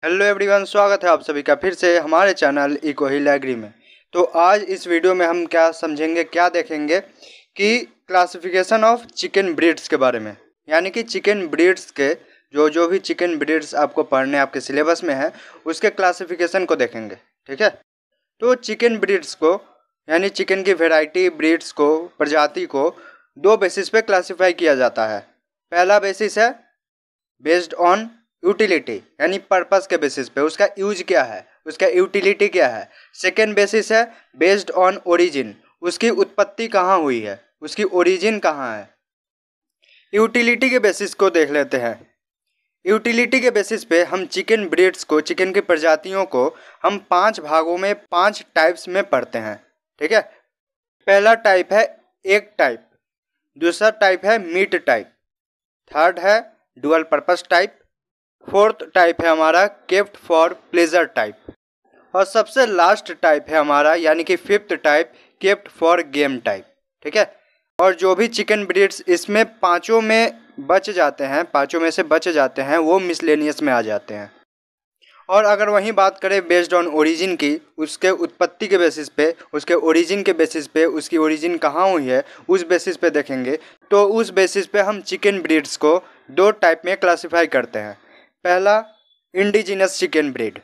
Hello everyone, स्वागत है आप सभी का फिर से हमारे चैनल इको हिल एग्री में। तो आज इस वीडियो में हम क्या देखेंगे कि क्लासिफिकेशन ऑफ चिकन ब्रीड्स के बारे में, यानी कि चिकन ब्रीड्स के जो भी चिकन ब्रीड्स आपको पढ़ने आपके सिलेबस में है उसके क्लासिफिकेशन को देखेंगे। ठीक है, तो चिकन ब्रीड्स को यानी चिकन की वेराइटी ब्रीड्स को, प्रजाति को दो बेसिस पे क्लासीफाई किया जाता है। पहला बेसिस है बेस्ड ऑन यूटिलिटी, यानी पर्पस के बेसिस पे उसका यूज क्या है, उसका यूटिलिटी क्या है। सेकेंड बेसिस है बेस्ड ऑन ओरिजिन, उसकी उत्पत्ति कहाँ हुई है, उसकी ओरिजिन कहाँ है। यूटिलिटी के बेसिस को देख लेते हैं। यूटिलिटी के बेसिस पे हम चिकन ब्रीड्स को, चिकन की प्रजातियों को हम 5 भागों में 5 टाइप्स में पढ़ते हैं। ठीक है, पहला टाइप है एग टाइप, दूसरा टाइप है मीट टाइप, थर्ड है dual purpose type, fourth type है हमारा केप्ट फॉर प्लेजर टाइप, और सबसे लास्ट टाइप है हमारा यानी कि fifth type kept for game type. ठीक है, और जो भी चिकन ब्रीड्स इसमें पांचों में बच जाते हैं, पांचों में से बच जाते हैं, वो मिसलेनियस में आ जाते हैं। और अगर वहीं बात करें बेस्ड ऑन ओरिजिन की, उसके उत्पत्ति के बेसिस पे, उसके ओरिजिन के बेसिस पे, उसकी ओरिजिन कहाँ हुई है उस बेसिस पे देखेंगे, तो उस बेसिस पे हम चिकन ब्रीड्स को दो टाइप में क्लासीफाई करते हैं। पहला indigenous chicken breed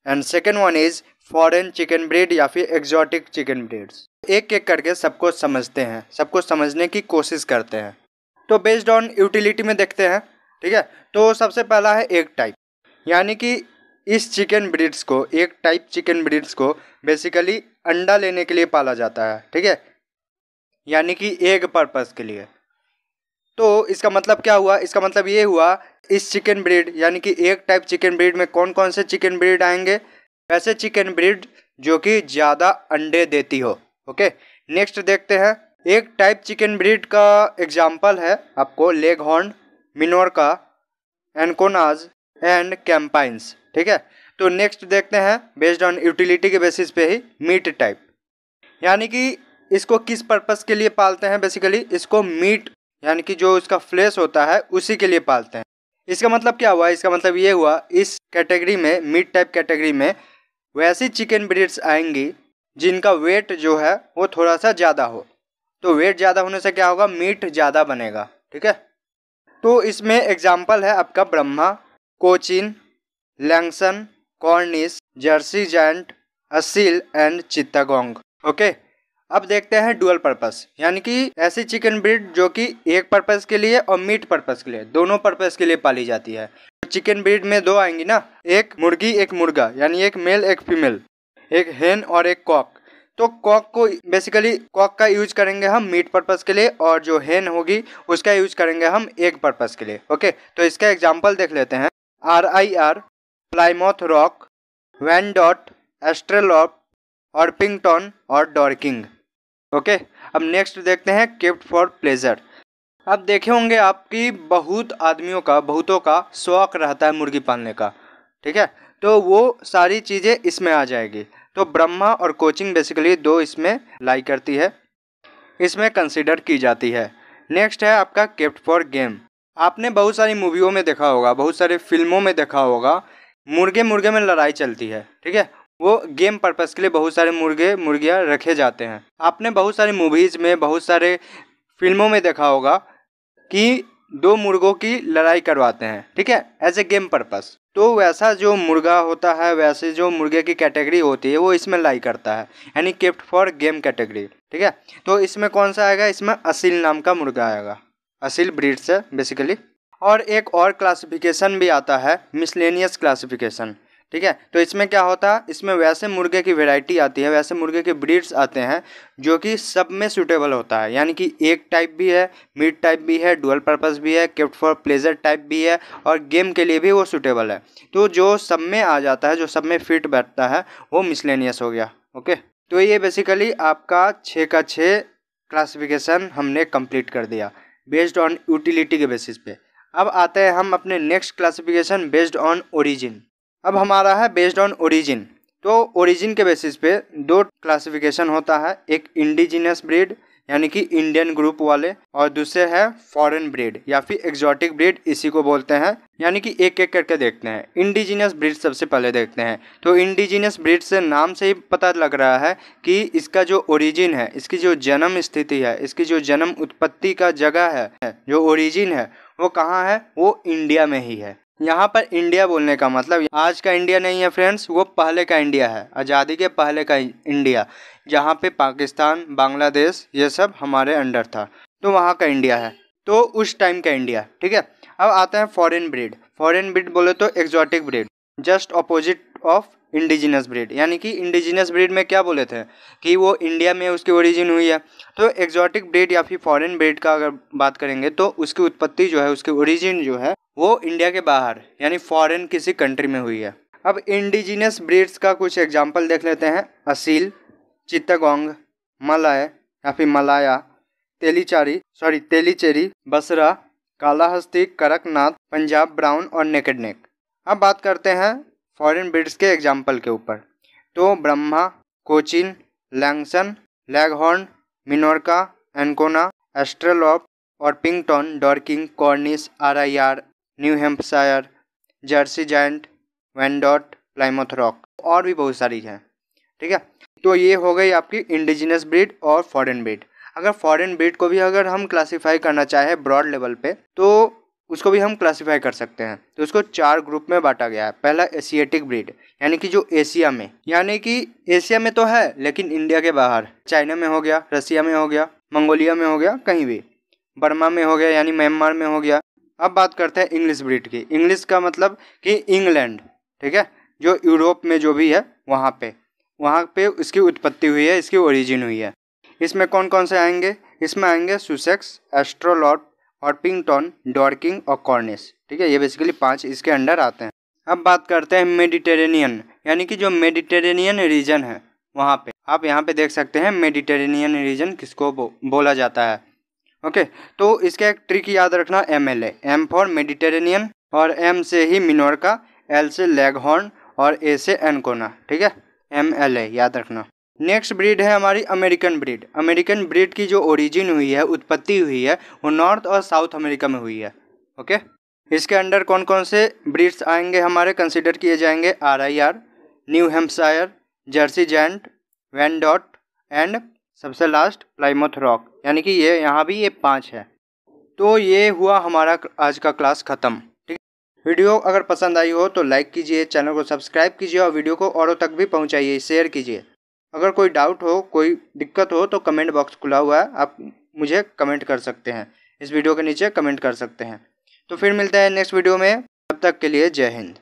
and second one is foreign chicken breed या फिर एग्जॉटिक चिकन ब्रीड्स। एक एक करके सबको समझते हैं, सबको समझने की कोशिश करते हैं। तो बेस्ड ऑन यूटिलिटी में देखते हैं। ठीक है, तो सबसे पहला है एग टाइप, यानी कि इस चिकन ब्रीड्स को, एक टाइप चिकन ब्रीड्स को बेसिकली अंडा लेने के लिए पाला जाता है। ठीक है, यानी कि एग पर्पस के लिए। तो इसका मतलब क्या हुआ, इसका मतलब ये हुआ इस चिकन ब्रीड यानी कि एक टाइप चिकन ब्रीड में कौन कौन से चिकन ब्रीड आएंगे, वैसे चिकन ब्रीड जो कि ज़्यादा अंडे देती हो। ओके, नेक्स्ट देखते हैं। एक टाइप चिकन ब्रीड का एग्जाम्पल है आपको लेगहॉर्न, मिनोरका, एनकोनाज एंड कैम्पाइंस। ठीक है, तो नेक्स्ट देखते हैं बेस्ड ऑन यूटिलिटी के बेसिस पे ही मीट टाइप, यानी कि इसको किस पर्पस के लिए पालते हैं, बेसिकली इसको मीट यानी कि जो इसका फ्लेश होता है उसी के लिए पालते हैं। इसका मतलब क्या हुआ, इसका मतलब ये हुआ इस कैटेगरी में, मीट टाइप कैटेगरी में वैसी चिकन ब्रीड्स आएंगी जिनका वेट जो है वो थोड़ा सा ज़्यादा हो। तो वेट ज़्यादा होने से क्या होगा, मीट ज़्यादा बनेगा। ठीक है, तो इसमें एग्जाम्पल है आपका Brahma, Cochin, Langshan, Cornish, Jersey Giant, Aseel and Chittagong. Okay, अब देखते हैं डुअल पर्पस, यानी कि ऐसी चिकन ब्रीड जो कि एक पर्पस के लिए और मीट पर्पस के लिए, दोनों पर्पस के लिए पाली जाती है। चिकन ब्रीड में दो आएंगी ना, एक मुर्गी एक मुर्गा, यानी एक मेल एक फीमेल, एक हेन और एक कॉक। तो कॉक को बेसिकली कॉक का यूज करेंगे हम मीट पर्पस के लिए, और जो हेन होगी उसका यूज करेंगे हम एग पर्पस के लिए। ओके, तो इसका एग्जाम्पल देख लेते हैं। RIR, प्लाईमाउथ रॉक, वैनडॉट, एस्ट्रेलॉप, ऑर्पिंगटन और डॉर्किंग। ओके, अब नेक्स्ट देखते हैं केप्ट फॉर प्लेजर। अब देखे होंगे आपकी बहुत आदमियों का, बहुतों का शौक रहता है मुर्गी पालने का। ठीक है, तो वो सारी चीज़ें इसमें आ जाएगी। तो ब्रह्मा और कोचिंग बेसिकली दो इसमें लाई करती है, इसमें कंसिडर की जाती है। नेक्स्ट है आपका केप्ट फॉर गेम। आपने बहुत सारी मूवियों में देखा होगा, बहुत सारे फिल्मों में देखा होगा, मुर्गे मुर्गे में लड़ाई चलती है। ठीक है, वो गेम पर्पस के लिए बहुत सारे मुर्गे मुर्गियाँ रखे जाते हैं। आपने बहुत सारे मूवीज़ में, बहुत सारे फिल्मों में देखा होगा कि दो मुर्गों की लड़ाई करवाते हैं। ठीक है, एज ए गेम पर्पस। तो वैसा जो मुर्गा होता है, वैसे जो मुर्गे की कैटेगरी होती है वो इसमें लाई करता है, यानी केप्ट फॉर गेम कैटेगरी। ठीक है, तो इसमें कौन सा आएगा, इसमें असील नाम का मुर्गा आएगा, असील ब्रीड से बेसिकली। और एक और क्लासिफिकेशन भी आता है, मिसलेनियस क्लासिफिकेशन। ठीक है, तो इसमें क्या होता है, इसमें वैसे मुर्गे की वैरायटी आती है, वैसे मुर्गे के ब्रीड्स आते हैं जो कि सब में सूटेबल होता है, यानी कि एक टाइप भी है, मीट टाइप भी है, डुअल पर्पस भी है, केप्ट फॉर प्लेजर टाइप भी है, और गेम के लिए भी वो सूटेबल है। तो जो सब में आ जाता है, जो सब में फिट बैठता है, वो मिसलेनियस हो गया। ओके, तो ये बेसिकली आपका 6 का 6 क्लासिफिकेशन हमने कंप्लीट कर दिया बेस्ड ऑन यूटिलिटी के बेसिस पे। अब आते हैं हम अपने next classification based on origin. अब हमारा है बेस्ड ऑन ओरिजिन। तो ओरिजिन के बेसिस पे दो क्लासिफिकेशन होता है, एक इंडिजिनस ब्रीड यानी कि इंडियन ग्रुप वाले, और दूसरे है फॉरेन ब्रीड या फिर एग्जॉटिक ब्रीड, इसी को बोलते हैं। यानी कि एक एक करके देखते हैं। इंडिजिनस ब्रीड सबसे पहले देखते हैं। तो इंडिजिनस ब्रीड से नाम से ही पता लग रहा है कि इसका जो ओरिजिन है, इसकी जो जन्म स्थिति है, इसकी जो जन्म उत्पत्ति का जगह है, जो ओरिजिन है वो कहाँ है, वो इंडिया में ही है। यहाँ पर इंडिया बोलने का मतलब आज का इंडिया नहीं है फ्रेंड्स, वो पहले का इंडिया है, आज़ादी के पहले का इंडिया, जहाँ पे पाकिस्तान, बांग्लादेश ये सब हमारे अंडर था, तो वहाँ का इंडिया है, तो उस टाइम का इंडिया। ठीक है, अब आते हैं फॉरेन ब्रीड। फॉरेन ब्रीड बोले तो exotic breed, just opposite of indigenous breed. यानी कि इंडिजिनस ब्रीड में क्या बोले थे कि वो इंडिया में उसकी ओरिजिन हुई है, तो एग्जॉटिक ब्रीड या फिर फॉरेन ब्रीड का अगर बात करेंगे तो उसकी उत्पत्ति जो है, उसकी ओरिजिन जो है वो इंडिया के बाहर यानी फॉरेन किसी कंट्री में हुई है। अब इंडिजिनस ब्रीड्स का कुछ एग्जाम्पल देख लेते हैं। असील, चित्तगोंग, मलय या फिर मलाया, तेलीचेरी, बसरा, कालाहस्ती, कड़कनाथ, पंजाब ब्राउन और नेकेड नेक। अब बात करते हैं फॉरेन ब्रीड्स के एग्जाम्पल के ऊपर। तो Brahma, Cochin, लैंगसन, लैगहॉर्न, मिनोरका, Ancona, Australorp Orpington, Dorking, Cornish, RIR, New Hampshire, Jersey Giant, Wyandotte, Plymouth Rock और भी बहुत सारी हैं। ठीक है, तो ये हो गई आपकी इंडिजिनस ब्रीड और फॉरेन ब्रीड। अगर फॉरेन ब्रीड को भी अगर हम क्लासीफाई करना चाहें ब्रॉड लेवल पे, तो उसको भी हम क्लासीफाई कर सकते हैं। तो उसको 4 ग्रुप में बांटा गया है। पहला एशियाटिक ब्रीड, यानी कि जो एशिया में, यानी कि एशिया में तो है लेकिन इंडिया के बाहर, चाइना में हो गया, रसिया में हो गया, मंगोलिया में हो गया, कहीं भी, बर्मा में हो गया यानी म्यांमार में हो गया। अब बात करते हैं इंग्लिश ब्रीड की। इंग्लिश का मतलब कि इंग्लैंड, ठीक है, जो यूरोप में जो भी है वहाँ पे इसकी उत्पत्ति हुई है, इसकी ओरिजिन हुई है। इसमें कौन कौन से आएंगे? इसमें आएंगे सुसेक्स, एस्ट्रोलॉट और पिंगटन, डॉर्किंग और कॉर्निश। ठीक है, ये बेसिकली 5 इसके अंडर आते हैं। अब बात करते हैं मेडिटेरेनियन, यानी कि जो मेडिटेरेनियन रीजन है वहाँ पे, आप यहाँ पे देख सकते हैं मेडिटेरेनियन रीजन किसको बोला जाता है। ओके, तो इसका एक ट्रिक याद रखना, MLA, M फॉर मेडिटेरेनियन, और M से ही मिनोरका, L से लेगहॉर्न और A से एनकोना। ठीक है, MLA याद रखना। नेक्स्ट ब्रीड है हमारी अमेरिकन ब्रीड। अमेरिकन ब्रीड की जो ओरिजिन हुई है, उत्पत्ति हुई है, वो नॉर्थ और साउथ अमेरिका में हुई है। ओके, इसके अंडर कौन कौन से ब्रीड्स आएंगे हमारे कंसिडर किए जाएंगे? RIR, New Hampshire, Jersey Giant, Wyandotte and सबसे लास्ट प्लाइमथ रॉक। यानी कि ये यहाँ भी ये 5 है। तो ये हुआ हमारा आज का क्लास ख़त्म। ठीक, वीडियो अगर पसंद आई हो तो लाइक कीजिए, चैनल को सब्सक्राइब कीजिए और वीडियो को औरों तक भी पहुँचाइए, शेयर कीजिए। अगर कोई डाउट हो, कोई दिक्कत हो तो कमेंट बॉक्स खुला हुआ है, आप मुझे कमेंट कर सकते हैं, इस वीडियो के नीचे कमेंट कर सकते हैं। तो फिर मिलते हैं नेक्स्ट वीडियो में, तब तक के लिए जय हिंद।